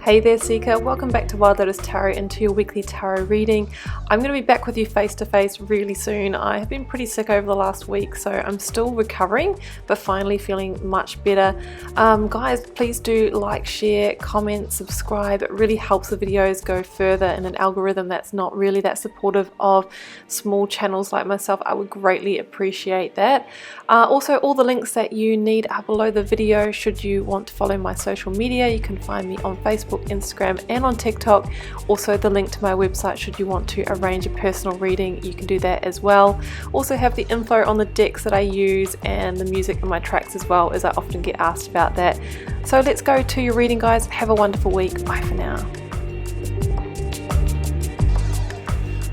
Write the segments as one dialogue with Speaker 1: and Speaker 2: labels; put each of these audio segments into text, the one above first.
Speaker 1: Hey there Seeker, welcome back to Wild Lotus Tarot and to your weekly tarot reading. I'm going to be back with you face to face really soon. I have been pretty sick over the last week, so I'm still recovering but finally feeling much better. Guys, please do like, share, comment, subscribe. It really helps the videos go further in an algorithm that's not really that supportive of small channels like myself. I would greatly appreciate that. Also, all the links that you need are below the video should you want to follow my social media. You can find me on Facebook, Instagram and on TikTok. Also the link to my website should you want to arrange a personal reading, you can do that as well. Also have the info on the decks that I use and the music in my tracks as well, as I often get asked about that. So let's go to your reading, guys. Have a wonderful week. Bye for now.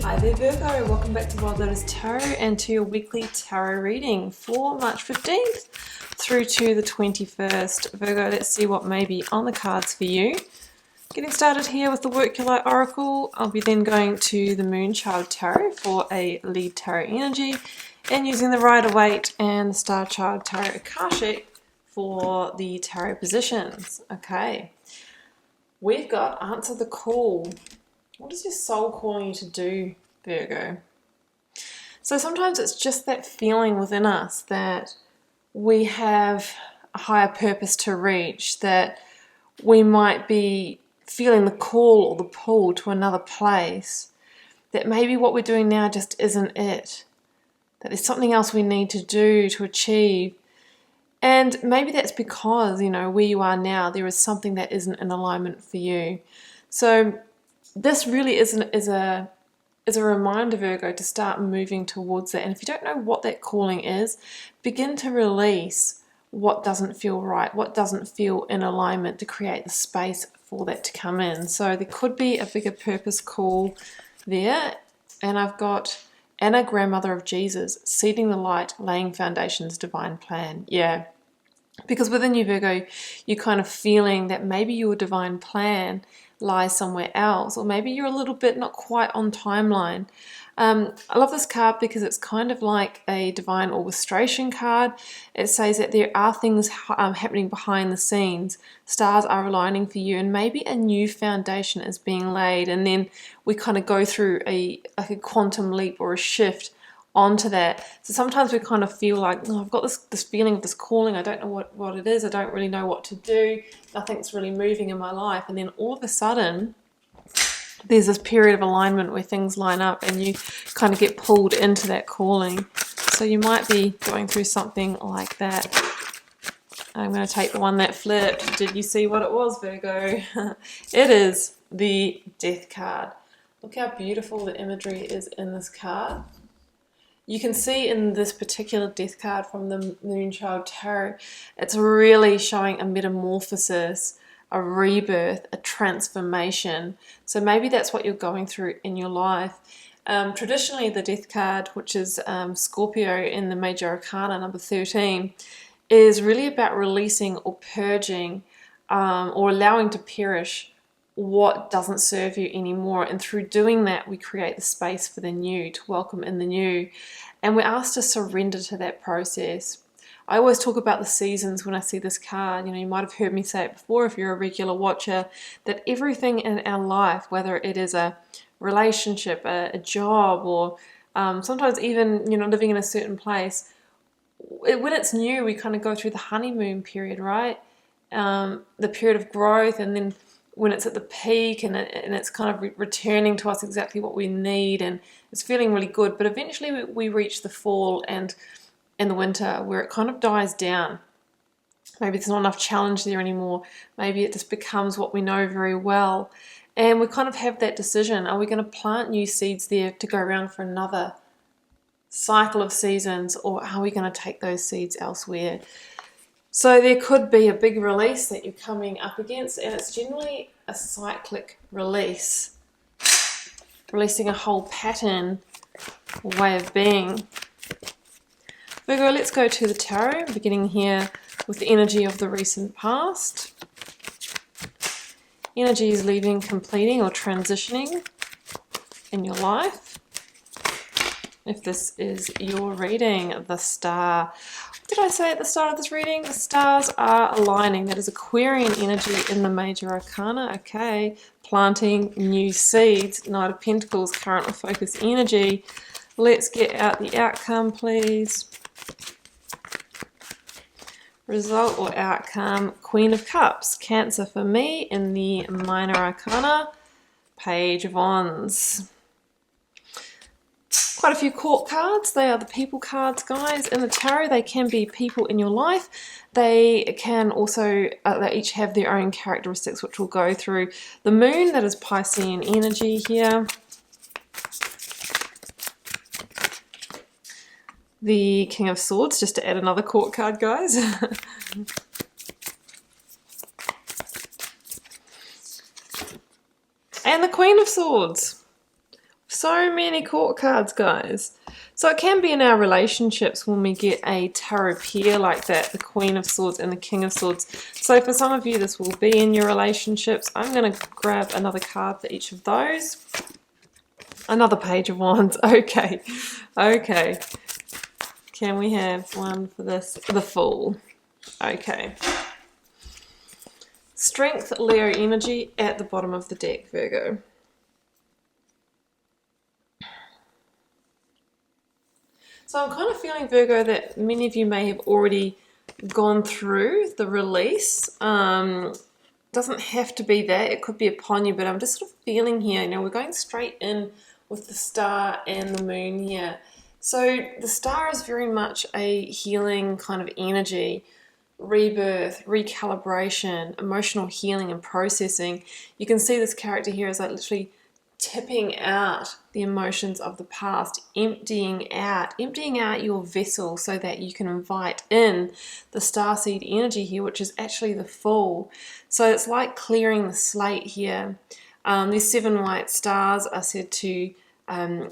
Speaker 1: Hi there Virgo, welcome back to Wild Lotus Tarot and to your weekly tarot reading for March 15th through to the 21st. Virgo, let's see what may be on the cards for you. Getting started here with the Work Your Light Oracle. I'll be then going to the Moonchild Tarot for a lead tarot energy and using the Rider-Waite and the Star Child Tarot Akashic for the tarot positions. Okay, we've got Answer the Call. What is your soul calling you to do, Virgo? So sometimes it's just that feeling within us that we have a higher purpose to reach, that we might be feeling the call or the pull to another place, that maybe what we're doing now just isn't it, that there's something else we need to do to achieve. And maybe that's because, you know, where you are now, there is something that isn't in alignment for you. So this really is a reminder, Virgo, to start moving towards it. And if you don't know what that calling is, begin to release what doesn't feel right, what doesn't feel in alignment, to create the space for that to come in. So there could be a bigger purpose call there. And I've got Anna, grandmother of Jesus, seeding the light, laying foundations, divine plan. Yeah, because within you, Virgo, you're kind of feeling that maybe your divine plan lies somewhere else, or maybe you're a little bit not quite on timeline. I love this card because it's kind of like a divine orchestration card. It says that there are things happening behind the scenes. Stars are aligning for you and maybe a new foundation is being laid, and then we kind of go through like a quantum leap or a shift onto that. So sometimes we kind of feel like, oh, I've got this feeling of this calling, I don't know what it is, I don't really know what to do, nothing's really moving in my life, and then all of a sudden there's this period of alignment where things line up and you kind of get pulled into that calling. So you might be going through something like that. I'm going to take the one that flipped. Did you see what it was, Virgo? It is the Death card. Look how beautiful the imagery is in this card. You can see in this particular Death card from the Moonchild Tarot, it's really showing a metamorphosis, a rebirth, a transformation. So maybe that's what you're going through in your life. Traditionally, the Death card, which is Scorpio in the Major Arcana, number 13, is really about releasing or purging or allowing to perish what doesn't serve you anymore. And through doing that, we create the space for the new, to welcome in the new. And we're asked to surrender to that process. I always talk about the seasons when I see this card. You know, you might have heard me say it before if you're a regular watcher, that everything in our life, whether it is a relationship, a job, or sometimes even, you know, living in a certain place, when it's new, we kind of go through the honeymoon period, right? The period of growth, and then when it's at the peak and it's kind of returning to us exactly what we need, and it's feeling really good. But eventually we reach the fall and in the winter where it kind of dies down. Maybe there's not enough challenge there anymore. Maybe it just becomes what we know very well. And we kind of have that decision. Are we going to plant new seeds there to go around for another cycle of seasons, or are we going to take those seeds elsewhere? So there could be a big release that you're coming up against, and it's generally a cyclic release, releasing a whole pattern or way of being. Virgo, let's go to the tarot, beginning here with the energy of the recent past. Energy is leaving, completing, or transitioning in your life. If this is your reading, the Star. Did I say at the start of this reading, the stars are aligning? That is Aquarian energy in the major arcana. Okay, planting new seeds. Knight of Pentacles, currently focused energy. Let's get out the outcome, please. Result or outcome, Queen of Cups, Cancer for me in the minor arcana. Page of Wands. Quite a few court cards. They are the people cards, guys. In the tarot, they can be people in your life. They can also, they each have their own characteristics, which we'll go through. The moon, that is Piscean energy here. The King of Swords, just to add another court card, guys. And the Queen of Swords. So many court cards, guys. So it can be in our relationships when we get a tarot pair like that, the Queen of Swords and the King of Swords. So for some of you, this will be in your relationships. I'm going to grab another card for each of those. Another Page of Wands. Okay. Okay. Can we have one for this? The Fool. Okay. Strength, Leo energy at the bottom of the deck, Virgo. So I'm kind of feeling, Virgo, that many of you may have already gone through the release. Doesn't have to be that. It could be upon you, but I'm just sort of feeling here, you know, we're going straight in with the star and the moon here. So the star is very much a healing kind of energy, rebirth, recalibration, emotional healing and processing. You can see this character here as like literally tipping out the emotions of the past, emptying out your vessel so that you can invite in the starseed energy here, which is actually the Fool. So it's like clearing the slate here. These 7 white stars are said to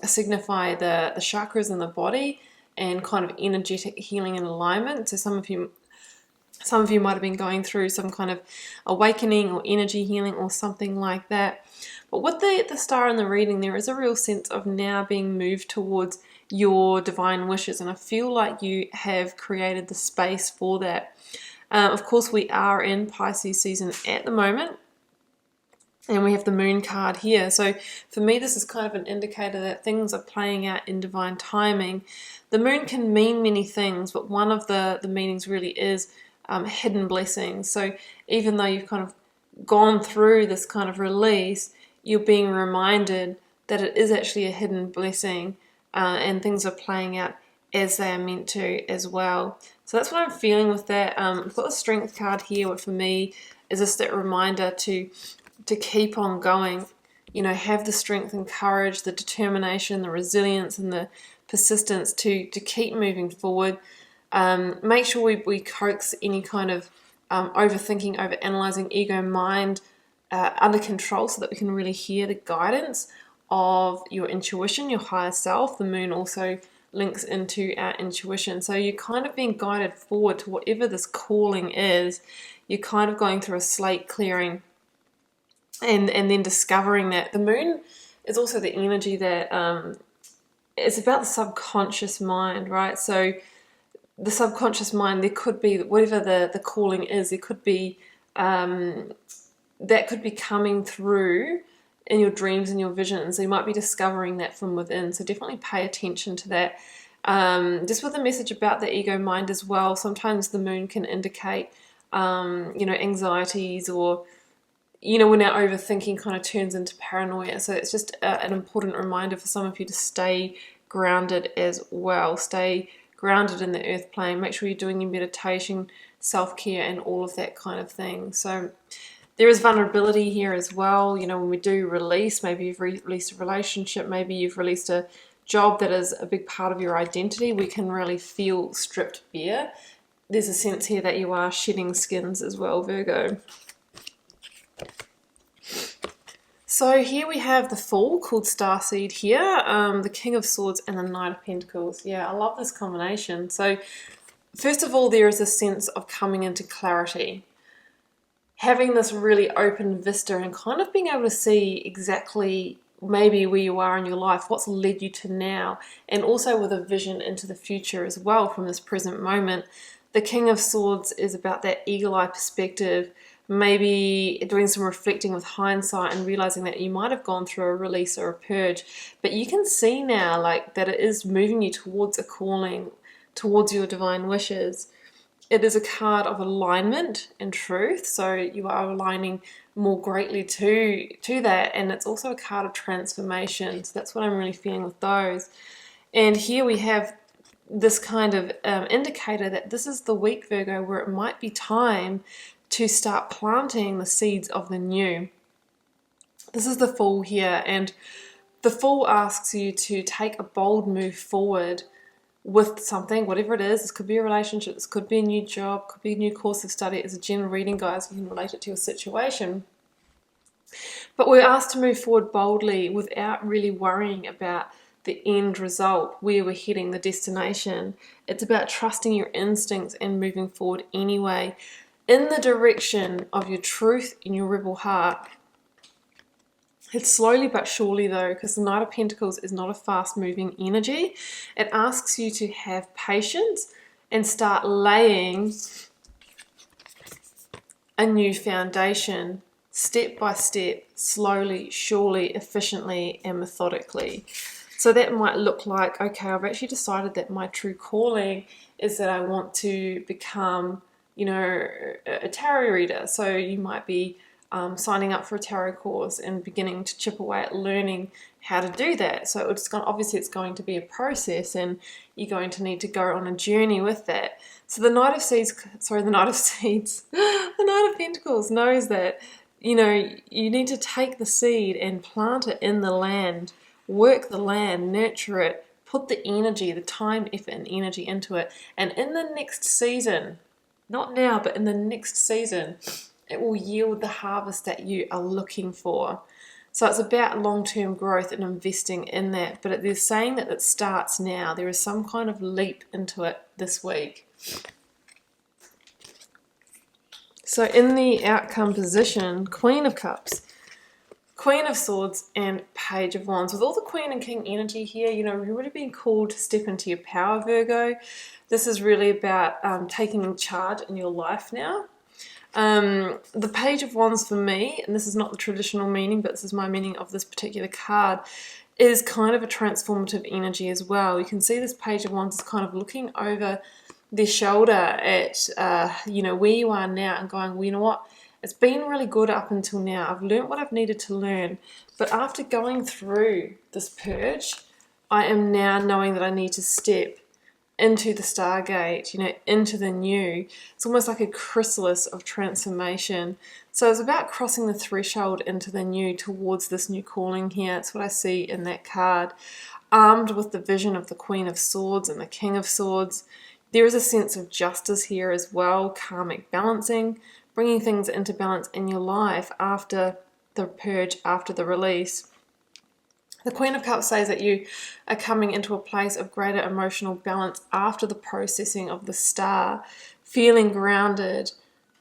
Speaker 1: signify the chakras in the body and kind of energetic healing and alignment. So some of you might have been going through some kind of awakening or energy healing or something like that. But with the star in the reading, there is a real sense of now being moved towards your divine wishes, and I feel like you have created the space for that. Of course, we are in Pisces season at the moment, and we have the moon card here. So for me, this is kind of an indicator that things are playing out in divine timing. The moon can mean many things, but one of the meanings really is hidden blessings. So even though you've kind of gone through this kind of release, you're being reminded that it is actually a hidden blessing, and things are playing out as they are meant to as well. So that's what I'm feeling with that. I've got the Strength card here, which for me is just that reminder to keep on going. You know, have the strength and courage, the determination, the resilience and the persistence to keep moving forward. Make sure we coax any kind of overthinking, overanalyzing, ego mind under control, so that we can really hear the guidance of your intuition, your higher self. The moon also links into our intuition. So you're kind of being guided forward to whatever this calling is. You're kind of going through a slate clearing and then discovering that the moon is also the energy that it's about the subconscious mind, right? So the subconscious mind, there could be, whatever the calling is, there could be that could be coming through in your dreams and your visions. So you might be discovering that from within. So definitely pay attention to that. Just with a message about the ego mind as well, sometimes the moon can indicate, anxieties, or, when our overthinking kind of turns into paranoia. So it's just an important reminder for some of you to stay grounded as well. Stay grounded in the earth plane. Make sure you're doing your meditation, self-care, and all of that kind of thing. So there is vulnerability here as well. When we do release, maybe you've released a relationship, maybe you've released a job that is a big part of your identity, we can really feel stripped bare. There's a sense here that you are shedding skins as well, Virgo. So here we have the Fool, called Starseed here, the King of Swords and the Knight of Pentacles. Yeah, I love this combination. So first of all, there is a sense of coming into clarity, having this really open vista and kind of being able to see exactly maybe where you are in your life, what's led you to now, and also with a vision into the future as well from this present moment. The King of Swords is about that eagle-eye perspective, maybe doing some reflecting with hindsight and realizing that you might have gone through a release or a purge, but you can see now like that it is moving you towards a calling, towards your divine wishes. It is a card of alignment and truth, so you are aligning more greatly to that, and it's also a card of transformation, so that's what I'm really feeling with those. And here we have this kind of indicator that this is the week, Virgo, where it might be time to start planting the seeds of the new. This is the Fool here, and the Fool asks you to take a bold move forward with something, whatever it is. This could be a relationship, this could be a new job, could be a new course of study. It's a general reading, guys, you can relate it to your situation. But we're asked to move forward boldly without really worrying about the end result, where we're heading, the destination. It's about trusting your instincts and moving forward anyway, in the direction of your truth in your rebel heart. It's slowly but surely though, because the Knight of Pentacles is not a fast-moving energy. It asks you to have patience and start laying a new foundation, step by step, slowly, surely, efficiently, and methodically. So that might look like, okay, I've actually decided that my true calling is that I want to become, you know, a tarot reader. So you might be signing up for a tarot course and beginning to chip away at learning how to do that. So obviously it's going to be a process, and you're going to need to go on a journey with that. So the Knight of Pentacles knows that, you know, you need to take the seed and plant it in the land, work the land, nurture it, put the energy, the time, effort, and energy into it. And in the next season, not now, but in the next season, it will yield the harvest that you are looking for. So it's about long-term growth and investing in that. But they're saying that it starts now. There is some kind of leap into it this week. So in the outcome position, Queen of Cups, Queen of Swords, and Page of Wands. With all the Queen and King energy here, you know, you're really being called to step into your power, Virgo. This is really about taking charge in your life now. The Page of Wands for me, and this is not the traditional meaning, but this is my meaning of this particular card, is kind of a transformative energy as well. You can see this Page of Wands is kind of looking over their shoulder at, you know, where you are now and going, well, you know what, it's been really good up until now. I've learned what I've needed to learn. But after going through this purge, I am now knowing that I need to step into the Stargate, you know, into the new. It's almost like a chrysalis of transformation. So it's about crossing the threshold into the new towards this new calling here. That's what I see in that card. Armed with the vision of the Queen of Swords and the King of Swords, there is a sense of justice here as well, karmic balancing, bringing things into balance in your life after the purge, after the release. The Queen of Cups says that you are coming into a place of greater emotional balance after the processing of the star, feeling grounded,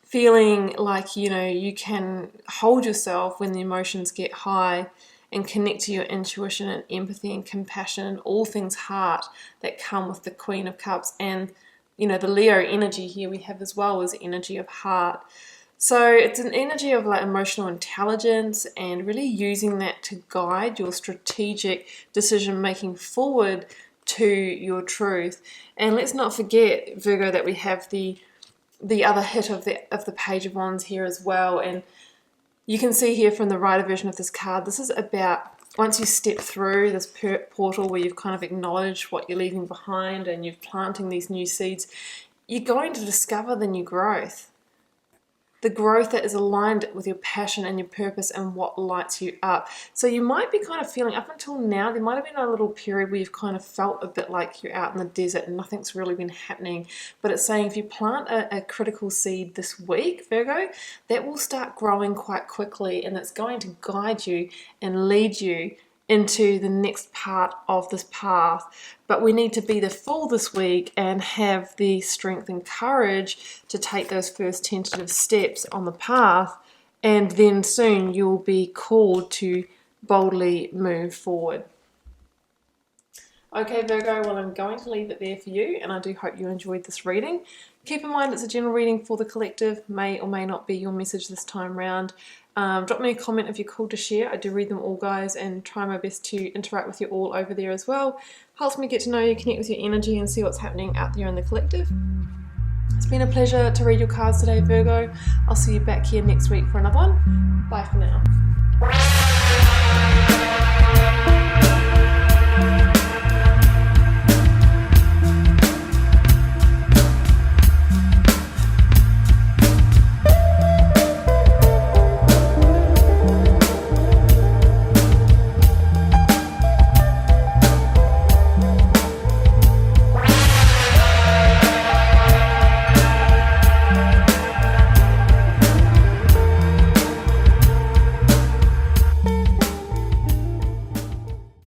Speaker 1: feeling like, you know, you can hold yourself when the emotions get high and connect to your intuition and empathy and compassion and all things heart that come with the Queen of Cups. And, you know, the Leo energy here we have as well is energy of heart. So it's an energy of like emotional intelligence and really using that to guide your strategic decision making forward to your truth. And let's not forget, Virgo, that we have the other hit of the Page of Wands here as well. And you can see here from the rider version of this card, this is about once you step through this portal where you've kind of acknowledged what you're leaving behind and you're planting these new seeds, you're going to discover the new growth. The growth that is aligned with your passion and your purpose and what lights you up. So you might be kind of feeling, up until now, there might have been a little period where you've kind of felt a bit like you're out in the desert and nothing's really been happening. But it's saying if you plant a critical seed this week, Virgo, that will start growing quite quickly, and it's going to guide you and lead you into the next part of this path. But we need to be the Fool this week and have the strength and courage to take those first tentative steps on the path, and then soon you'll be called to boldly move forward. Okay, Virgo, well, I'm going to leave it there for you, and I do hope you enjoyed this reading. Keep in mind it's a general reading for the collective, may or may not be your message this time round. Drop me a comment if you're called to share. I do read them all, guys, and try my best to interact with you all over there as well. Helps me get to know you, connect with your energy, and see what's happening out there in the collective. It's been a pleasure to read your cards today, Virgo. I'll see you back here next week for another one. Bye for now.